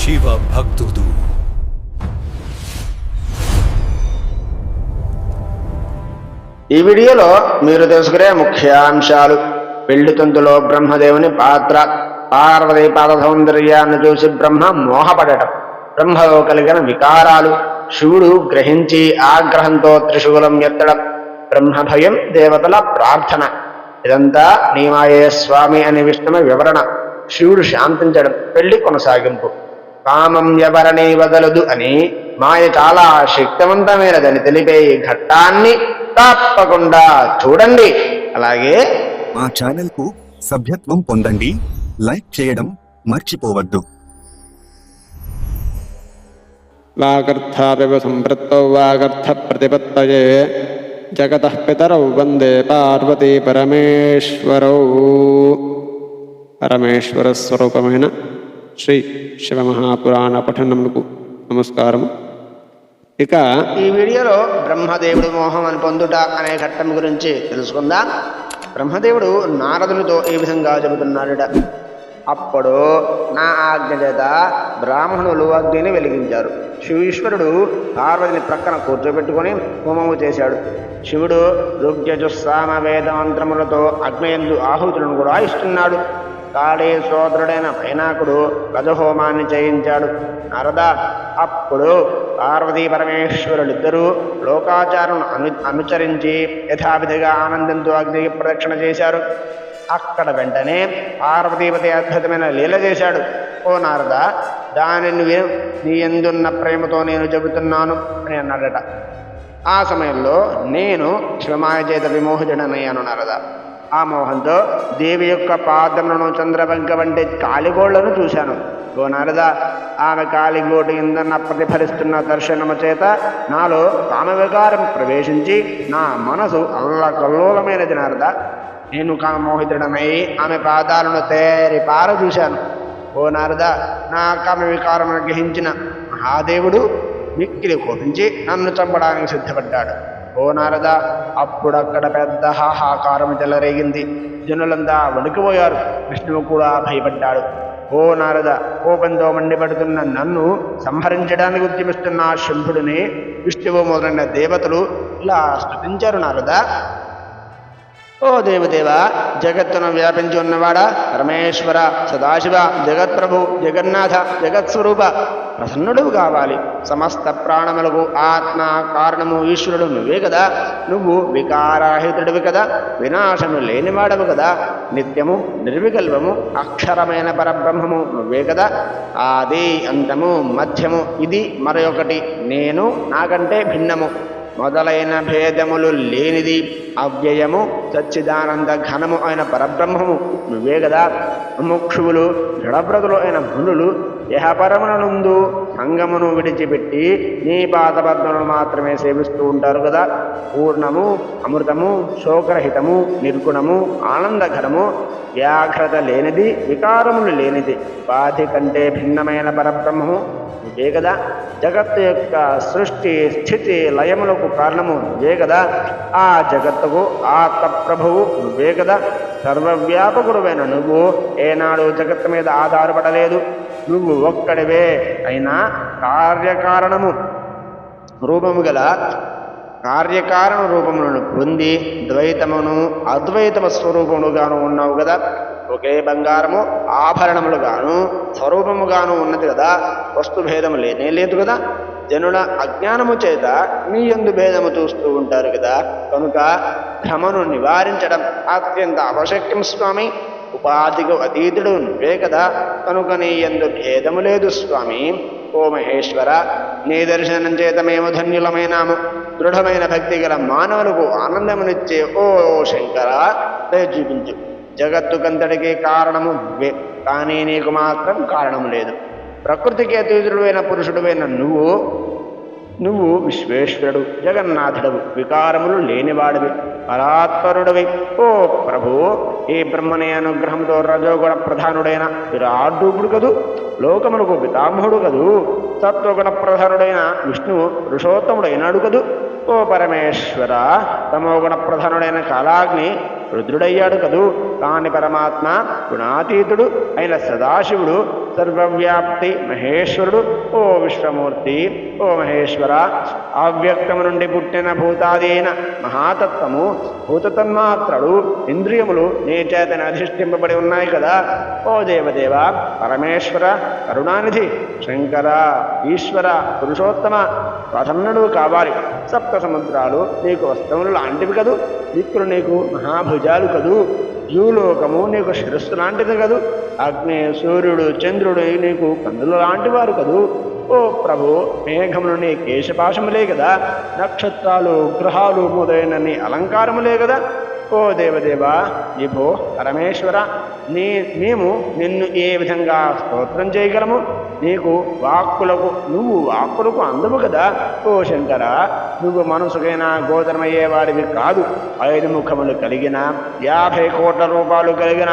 శివ భక్తుడు. ఈ వీడియోలో మీరు తెలుసుకునే ముఖ్యాంశాలు: పెళ్లి తంతులో బ్రహ్మదేవుని పాత్ర, పార్వతీ పాద సౌందర్యాన్ని చూసి బ్రహ్మ మోహపడటం, బ్రహ్మలో కలిగిన వికారాలు, శివుడు గ్రహించి ఆగ్రహంతో త్రిశూలం ఎత్తడం, బ్రహ్మ భయం, దేవతల ప్రార్థన. ఇదంతా నీ మాయే స్వామి అని విష్ణువు వివరణ. శివుడు శాంతించడం, పెళ్లి కొనసాగింపు. కామం ఎవరిని వదలదు అని మాయ చాలా శక్తివంతమైనదని తెలిపే ఈ ఘట్టాన్ని తప్పకుండా చూడండి. అలాగే మా ఛానల్ కు సభ్యత్వం పొందండి, లైక్ చేయడం మర్చిపోవద్దు. వాగర్థావివ సంపృక్తౌ వాగర్థ ప్రతిపత్తయే జగతః పితరౌ వందే పార్వతీ పరమేశ్వరౌ. పరమేశ్వర స్వరూపమైన శ్రీ శివమహాపురాణ పఠనములకు నమస్కారము. ఇక ఈ వీడియోలో బ్రహ్మదేవుడు మోహం పొందుట అనే ఘట్టం గురించి తెలుసుకుందాం. బ్రహ్మదేవుడు నారదునితో ఈ విధంగా చెబుతున్నాడట: అప్పుడు నా ఆజ్ఞ చేత బ్రాహ్మణులు అగ్నిని వెలిగించారు. శివీశ్వరుడు పార్వతిని ప్రక్కన కూర్చోబెట్టుకొని హోమము చేశాడు. శివుడు ఋగ్యజుస్సామ వేద మంత్రములతో అగ్నియందు ఆహుతులను కూడా ఇస్తున్నాడు. కాళీ సోదరుడైన పైనాకుడు గజహోమాన్ని చేయించాడు. నారద, అప్పుడు పార్వతీ పరమేశ్వరులిద్దరూ లోకాచారం అనుసరించి యథావిధిగా ఆనందంతో అగ్నికి ప్రదక్షిణ చేశారు. అక్కడ వెంటనే పార్వతీపతి అద్భుతమైన లీల చేశాడు. ఓ నారద, దానిని నీ ఎందున్న ప్రేమతో నేను చెబుతున్నాను అని అన్నాడట. ఆ సమయంలో నేను శివమాయ చేత విమోహితుడనయ్యాను నారద. ఆ మోహంతో దేవి యొక్క పాదములను చంద్రబంక వంటి కాలిగోళ్లను చూశాను. ఓ నారద, ఆమె కాలిగోటి ఇందన్న ప్రతిఫలిస్తున్న దర్శనము చేత నాలో కామవికారం ప్రవేశించి నా మనసు అల్లకల్లోలమైనది నారద. నేను కామమోహితుడనై ఆమె పాదాలను తేరిపార చూశాను. ఓ నారద, నా కామ వికారమును గ్రహించిన మహాదేవుడు మిక్కిలి కోపించి నన్ను చంపడానికి సిద్ధపడ్డాడు. ఓ నారద, అప్పుడక్కడ పెద్ద హాహాకారం చెలరేగింది. జనులంతా వణికిపోయారు. విష్ణువు కూడా భయపడ్డాడు. ఓ నారద, కోపంతో మండిపడుతున్న నన్ను సంహరించడానికి ఉద్యమిస్తున్న శంభుడిని విష్ణువు మొదలైన దేవతలు ఇలా స్తుతించారు. నారద, ఓ దేవదేవ, జగత్తును వ్యాపించి ఉన్నవాడా, పరమేశ్వర, సదాశివ, జగత్ప్రభు, జగన్నాథ, జగత్స్వరూప, ప్రసన్నుడు కావాలి. సమస్త ప్రాణములకు ఆత్మ కారణము ఈశ్వరుడు నువ్వే కదా. నువ్వు వికారహితుడివి కదా, వినాశము లేనివాడవు కదా, నిత్యము నిర్వికల్పము అక్షరమైన పరబ్రహ్మము నువ్వే కదా. ఆది అంతము మధ్యము ఇది మరొకటి నేను నాకంటే భిన్నము మొదలైన భేదములు లేనిది అవ్యయము సచ్చిదానంద ఘనము అయిన పరబ్రహ్మము నువ్వే కదా. ముముక్షువులు జడబ్రతులు అయిన మునులు యహపరముల నందు సంగమును విడిచిపెట్టి నీ పాదపద్మను మాత్రమే సేవిస్తూ ఉంటారు కదా. పూర్ణము, అమృతము, శోకరహితము, నిర్గుణము, ఆనందఘనము, వ్యాఘ్రత లేనిది, వికారములు లేనిది, ఉపాధి కంటే భిన్నమైన పరబ్రహ్మము నువ్వే కదా. జగత్తు యొక్క సృష్టి స్థితి లయములకు కారణము నువ్వే కదా. ఆ జగత్తుకు ఆత్మప్రభువు నువ్వే కదా. సర్వవ్యాపకుడువైన నువ్వు ఏనాడు జగత్తు మీద ఆధారపడలేదు. నువ్వు ఒక్కడివే అయినా కార్యకారణము రూపము గల కార్యకారణ రూపములను పొంది ద్వైతమును అద్వైతమ స్వరూపములుగాను ఉన్నావు కదా. ఒకే బంగారము ఆభరణములుగాను స్వరూపముగాను ఉన్నది కదా. వస్తుభేదము లేనే లేదు కదా. జనుల అజ్ఞానము చేత నీ యందు భేదము చూస్తూ ఉంటారు కదా. కనుక భ్రమను నివారించడం అత్యంత ఆవశ్యకం స్వామి. ఉపాధికు అతీతుడు నువ్వే కదా. కనుక నీ యందు భేదము లేదు స్వామి. ఓ మహేశ్వర, నీ దర్శనం చేత మేము ధన్యులమైనాము. దృఢమైన భక్తి గల మానవులకు ఆనందమునిచ్చే ఓ శంకర, దయ చూపించు. జగత్తుకంతటికి కారణము నువ్వే, కానీ నీకు మాత్రం కారణము లేదు. ప్రకృతికి అతీతుడైన పురుషుడువైన నువ్వు విశ్వేశ్వరుడు, జగన్నాథుడవు, వికారములు లేనివాడివి, పరాత్పరుడివి. ఓ ప్రభు, ఈ బ్రహ్మని అనుగ్రహంతో రజోగుణ ప్రధానుడైన విరాటూపుడు కదూ, లోకములకు పితామహుడు కదూ, సత్వగుణ ప్రధానుడైన విష్ణువు పురుషోత్తముడైనాడు కదూ. ఓ పరమేశ్వర, తమోగుణ ప్రధానుడైన కాలాగ్ని రుద్రుడయ్యాడు కదూ. కాని పరమాత్మ గుణాతీతుడు అయిన సదాశివుడు సర్వవ్యాప్తి మహేశ్వరుడు. ఓ విశ్వమూర్తి, ఓ మహేశ్వర, అవ్యక్తము నుండి పుట్టిన భూతాది అయిన మహాతత్వము, భూతతన్మాత్రలు, ఇంద్రియములు నీ చేతన అధిష్ఠింపబడి ఉన్నాయి కదా. ఓ దేవదేవ, పరమేశ్వర, కరుణానిధి, శంకర, ఈశ్వర, పురుషోత్తమ, ప్రసన్నుడు కావాలి. సప్త సముద్రాలు నీకు వస్త్రములు లాంటివి కదూ. దిక్కులు నీకు మహాభుజాలు కదూ. భూలోకము నీకు శిరస్సు లాంటిది కదూ. అగ్ని, సూర్యుడు, చంద్రుడు నీకు కందులు లాంటి వారు కదూ. ఓ ప్రభు, మేఘములు నీ కేశపాశములే కదా. నక్షత్రాలు, గ్రహాలు మొదలైన నీ అలంకారములే కదా. ఓ దేవదేవ, విభో, పరమేశ్వర, మేము నిన్ను ఏ విధంగా స్తోత్రం చేయగలము? నువ్వు వాక్కులకు అందవు కదా. ఓ శంకర, నువ్వు మనసుకైనా గోచరమయ్యేవాడివి కాదు. 5 ముఖములు కలిగిన, 50 కోట్ల రూపాయలు కలిగిన,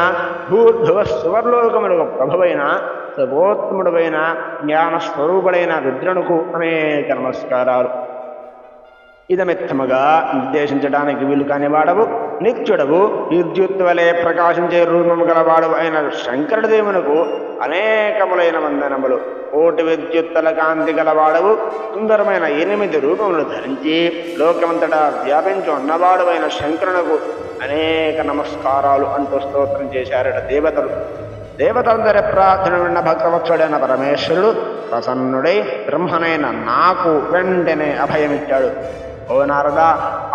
భూర్భువ సువర్లోకములకు ప్రభువైన సర్వోత్తముడైన జ్ఞానస్వరూపుడైన రుద్రునకు అనేక నమస్కారాలు. ఇదమిత్తముగా నిర్దేశించడానికి వీలు కానివాడవు, నిత్యుడవు, విద్యుత్ వలె ప్రకాశించే రూపము గలవాడవు అయిన శంకరుడి దేవునకు అనేకములైన వందనములు. కోటి విద్యుత్తుల కాంతి గలవాడవు, సుందరమైన 8 రూపములు ధరించి లోకమంతటా వ్యాపించి ఉన్నవాడు అయిన శంకరునకు అనేక నమస్కారాలు అంటూ స్తోత్రం చేశారట దేవతలు. దేవతందరి ప్రార్థన విన్న భక్తవత్సడైన పరమేశ్వరుడు ప్రసన్నుడై బ్రహ్మనైన నాకు వెంటనే అభయమిచ్చాడు. ఓ నారద,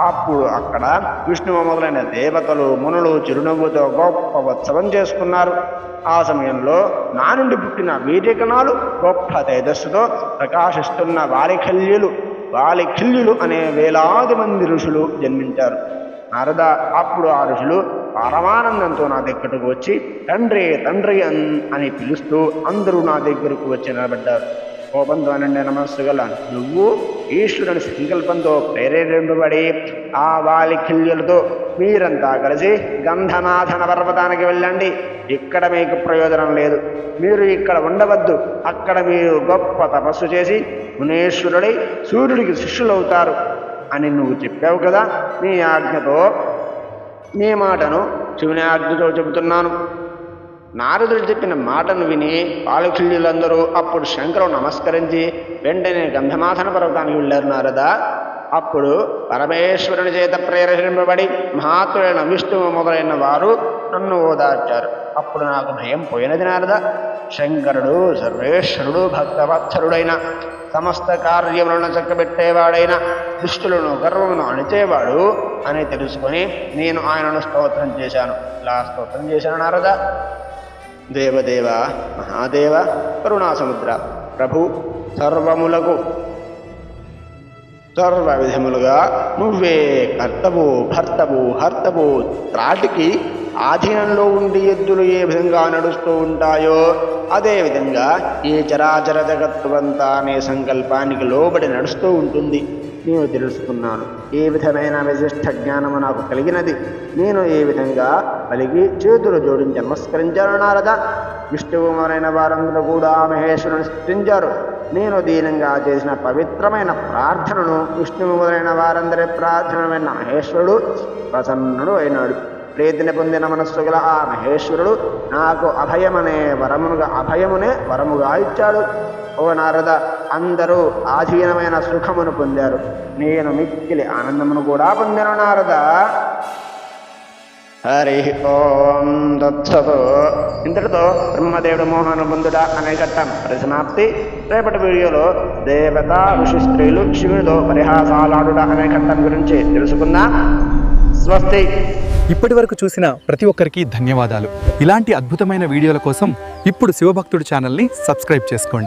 అప్పుడు అక్కడ విష్ణువు మొదలైన దేవతలు, మునులు చిరునవ్వుతో గొప్ప ఉత్సవం చేసుకున్నారు. ఆ సమయంలో నా నుండి పుట్టిన వీర్యకణాలు గొప్ప తేజస్సుతో ప్రకాశిస్తున్న వాలిఖిల్యులు అనే వేలాది మంది ఋషులు జన్మించారు. నారద, అప్పుడు ఆ ఋషులు పరమానందంతో నా దగ్గరకు వచ్చి తండ్రి తండ్రి అని పిలుస్తూ అందరూ నా దగ్గరకు వచ్చి నిలబడ్డారు. కోపంతో నిండిన మనస్సు గల నువ్వు ఈశ్వరుని సంకల్పంతో ప్రేరేపింపబడి ఆ వాలిఖిల్యులతో మీరంతా కలిసి గంధమాధన పర్వతానికి వెళ్ళండి. ఇక్కడ మీకు ప్రయోజనం లేదు. మీరు ఇక్కడ ఉండవద్దు. అక్కడ మీరు గొప్ప తపస్సు చేసి మునేశ్వరుడై సూర్యుడికి శిష్యులవుతారు అని నువ్వు చెప్పావు కదా. నీ మాటను శివుని ఆజ్ఞతో చెబుతున్నాను. నారదుడు చెప్పిన మాటను విని వాలిఖిల్యులందరూ అప్పుడు శంకరుడు నమస్కరించి వెంటనే గంధమాధన పర్వతానికి వెళ్ళారు. నారద, అప్పుడు పరమేశ్వరుని చేత ప్రేరేపింపబడి మహాత్ములైన విష్ణువు మొదలైన వారు నన్ను ఓదార్చారు. అప్పుడు నాకు భయం పోయినది. నారద, శంకరుడు సర్వేశ్వరుడు, భక్తవత్సరుడైన, సమస్త కార్యములను చక్కబెట్టేవాడైన, దుష్టులను గర్వమును అణిచేవాడు అని తెలుసుకొని నేను ఆయనను స్తోత్రం చేశాను. ఇలా స్తోత్రం చేశాను. నారద, దేవదేవ, మహాదేవ, కరుణాసముద్ర, ప్రభు, సర్వ విధములుగా నువ్వే కర్తవు, భర్తవు, హర్తవు. త్రాటికి ఆధీనంలో ఉండి ఎద్దులు ఏ విధంగా నడుస్తూ ఉంటాయో అదేవిధంగా ఈ చరాచర జగత్తువంతా నీ సంకల్పానికి లోబడి నడుస్తూ ఉంటుంది. నేను తెలుసుకున్నాను. ఏ విధమైన విశిష్ట జ్ఞానము నాకు కలిగినది. నేను ఏ విధంగా పలికి చేతులు జోడించి నమస్కరించాను. నారద, విష్ణువు మొదలైన వారందరూ కూడా మహేశ్వరుని స్తుతించారు. నేను దీనంగా చేసిన పవిత్రమైన ప్రార్థనను విష్ణువు మొదలైన వారందరి ప్రార్థనమైన మహేశ్వరుడు ప్రసన్నుడు అయినాడు. ప్రీతిని పొందిన మనస్సు గల ఆ మహేశ్వరుడు నాకు అభయమునే వరముగా ఇచ్చాడు. ఓ నారద, అందరూ ఆధీనమైన సుఖమును పొందారు. నేను మిక్కిలి ఆనందమును కూడా పొందాను. నారద, హరి ఓం తత్సత్. ఇంతటితో బ్రహ్మదేవుడు మోహన బంధుడా అనే ఘట్టం పరిసమాప్తి. రేపటి వీడియోలో దేవత, ఋషి, స్త్రీలు శివునితో పరిహాసాలాడుట అనే ఘట్టం గురించి తెలుసుకుందాం. స్వస్తి. ఇప్పటి వరకు చూసిన ప్రతి ఒక్కరికి ధన్యవాదాలు. ఇలాంటి అద్భుతమైన వీడియోల కోసం ఇప్పుడు శివభక్తుడు ఛానల్ని సబ్స్క్రైబ్ చేసుకోండి.